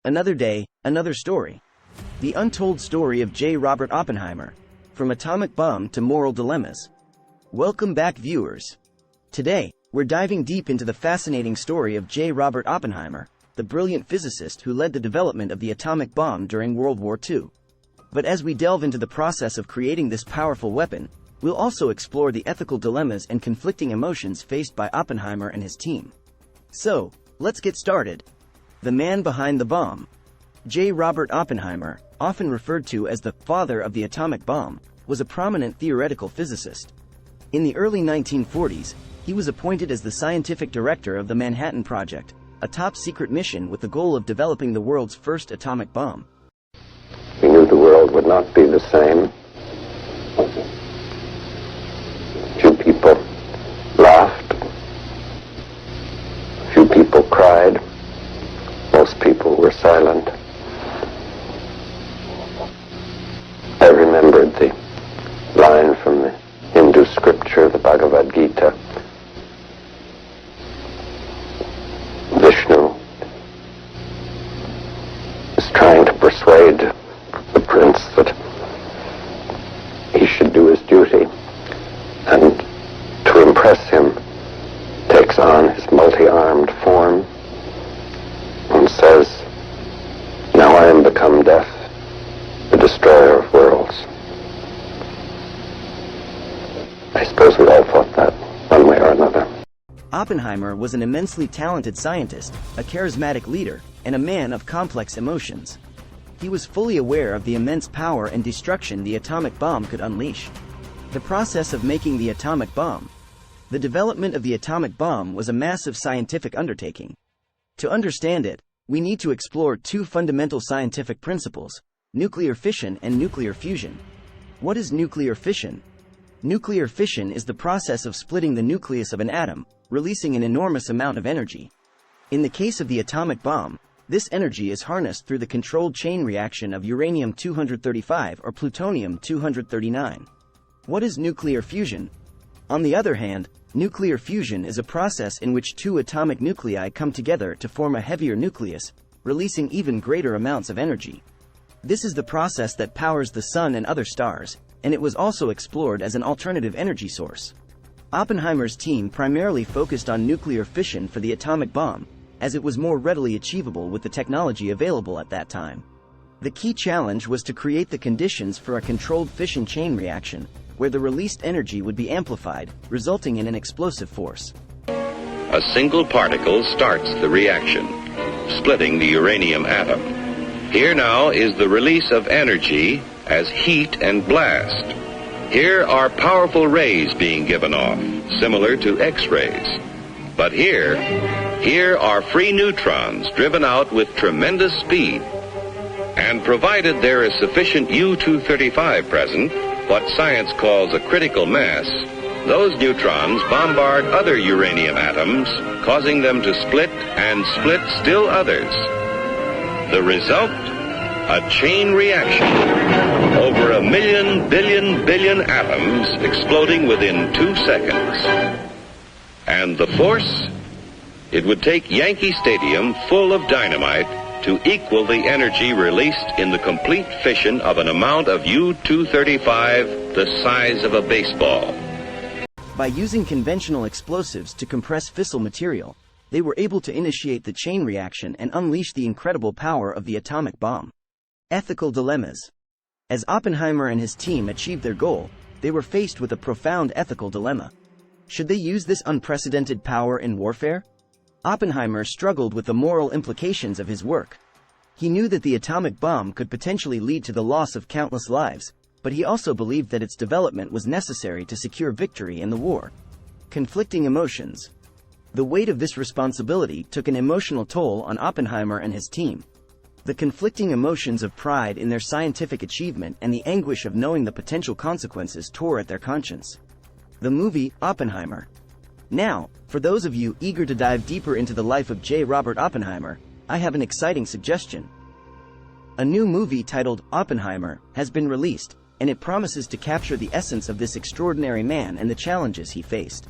Another day, another story. The untold story of J. Robert Oppenheimer. From atomic bomb to moral dilemmas. Welcome back, viewers. Today, we're diving deep into the fascinating story of J. Robert Oppenheimer, the brilliant physicist who led the development of the atomic bomb during World War II. But as we delve into the process of creating this powerful weapon, we'll also explore the ethical dilemmas and conflicting emotions faced by Oppenheimer and his team. So, let's get started. The man behind the bomb. J. Robert Oppenheimer, often referred to as the father of the atomic bomb, was a prominent theoretical physicist. In the early 1940s, he was appointed as the scientific director of the Manhattan Project, a top-secret mission with the goal of developing the world's first atomic bomb. We knew the world would not be the same. Few people laughed. Few people cried. Most people were silent. I remembered the line from the Hindu scripture, the Bhagavad Gita. Vishnu is trying to persuade the prince that he should do his duty, and to impress him takes on his multi-armed form and says, "Now I am become death, the destroyer of worlds." I suppose we all thought that, one way or another. Oppenheimer was an immensely talented scientist, a charismatic leader, and a man of complex emotions. He was fully aware of the immense power and destruction the atomic bomb could unleash. The process of making the atomic bomb. The development of the atomic bomb was a massive scientific undertaking. To understand it, we need to explore two fundamental scientific principles: nuclear fission and nuclear fusion. What is nuclear fission? Nuclear fission is the process of splitting the nucleus of an atom, releasing an enormous amount of energy. In the case of the atomic bomb, this energy is harnessed through the controlled chain reaction of uranium-235 or plutonium-239. What is nuclear fusion? On the other hand, nuclear fusion is a process in which two atomic nuclei come together to form a heavier nucleus, releasing even greater amounts of energy. This is the process that powers the sun and other stars, and it was also explored as an alternative energy source. Oppenheimer's team primarily focused on nuclear fission for the atomic bomb, as it was more readily achievable with the technology available at that time. The key challenge was to create the conditions for a controlled fission chain reaction, where the released energy would be amplified, resulting in an explosive force. A single particle starts the reaction, splitting the uranium atom. Here now is the release of energy as heat and blast. Here are powerful rays being given off, similar to X-rays. But here are free neutrons driven out with tremendous speed. And provided there is sufficient U-235 present, what science calls a critical mass, those neutrons bombard other uranium atoms, causing them to split and split still others. The result? A chain reaction. Over 1 billion atoms exploding within 2 seconds. And the force? It would take Yankee Stadium full of dynamite to equal the energy released in the complete fission of an amount of U-235 the size of a baseball. By using conventional explosives to compress fissile material, they were able to initiate the chain reaction and unleash the incredible power of the atomic bomb. Ethical dilemmas. As Oppenheimer and his team achieved their goal, they were faced with a profound ethical dilemma. Should they use this unprecedented power in warfare? Oppenheimer struggled with the moral implications of his work. He knew that the atomic bomb could potentially lead to the loss of countless lives, but he also believed that its development was necessary to secure victory in the war. Conflicting emotions. The weight of this responsibility took an emotional toll on Oppenheimer and his team. The conflicting emotions of pride in their scientific achievement and the anguish of knowing the potential consequences tore at their conscience. The movie, Oppenheimer. Now, for those of you eager to dive deeper into the life of J. Robert Oppenheimer, I have an exciting suggestion. A new movie titled Oppenheimer has been released, and it promises to capture the essence of this extraordinary man and the challenges he faced.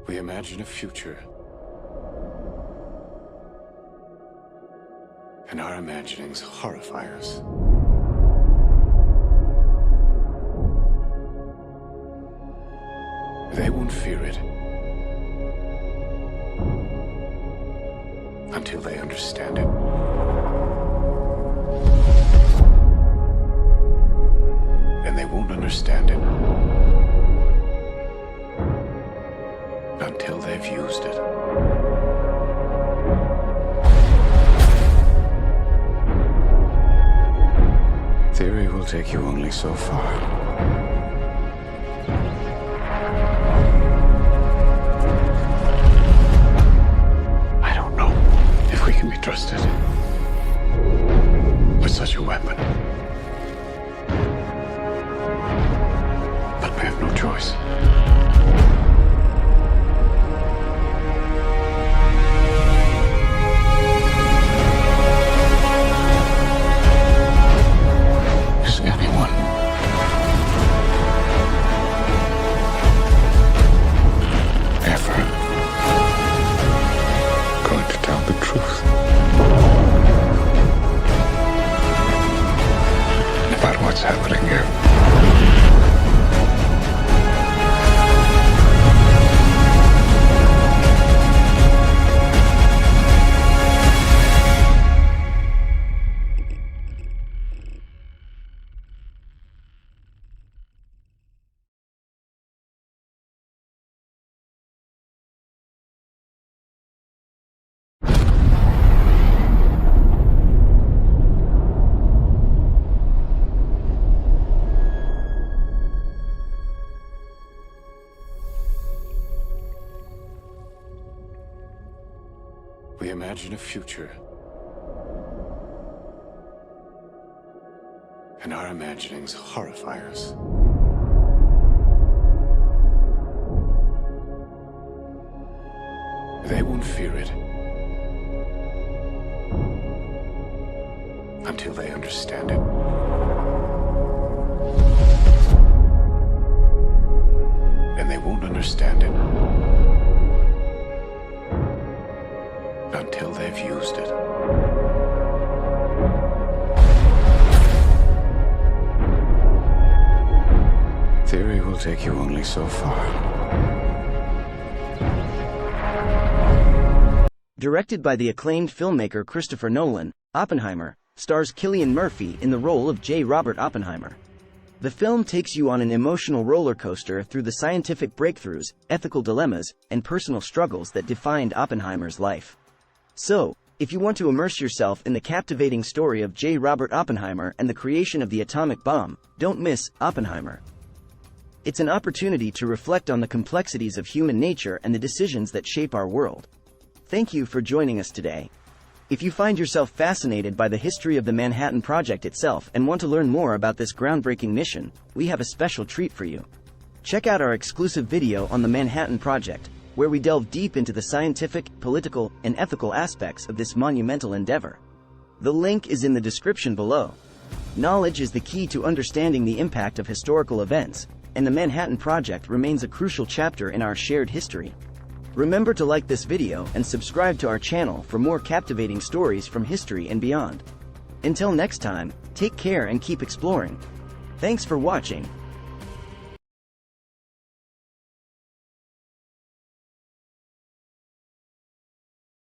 We imagine a future, and our imaginings horrify us. They won't fear it until they understand it. And they won't understand it until they've used it. Theory will take you only so far. I don't know if we can be trusted with such a weapon. But we have no choice. Is anyone ever going to tell the truth about what's happening here? We imagine a future, and our imaginings horrify us. They won't fear it until they understand it. And they won't understand it until they've used it. Theory will take you only so far. Directed by the acclaimed filmmaker Christopher Nolan, Oppenheimer stars Cillian Murphy in the role of J. Robert Oppenheimer. The film takes you on an emotional roller coaster through the scientific breakthroughs, ethical dilemmas, and personal struggles that defined Oppenheimer's life. So, if you want to immerse yourself in the captivating story of J. Robert Oppenheimer and the creation of the atomic bomb, don't miss Oppenheimer. It's an opportunity to reflect on the complexities of human nature and the decisions that shape our world. Thank you for joining us today. If you find yourself fascinated by the history of the Manhattan Project itself and want to learn more about this groundbreaking mission, we have a special treat for you. Check out our exclusive video on the Manhattan Project, where we delve deep into the scientific, political, and ethical aspects of this monumental endeavor. The link is in the description below. Knowledge is the key to understanding the impact of historical events, and the Manhattan Project remains a crucial chapter in our shared history. Remember to like this video and subscribe to our channel for more captivating stories from history and beyond. Until next time, take care and keep exploring. Thanks for watching.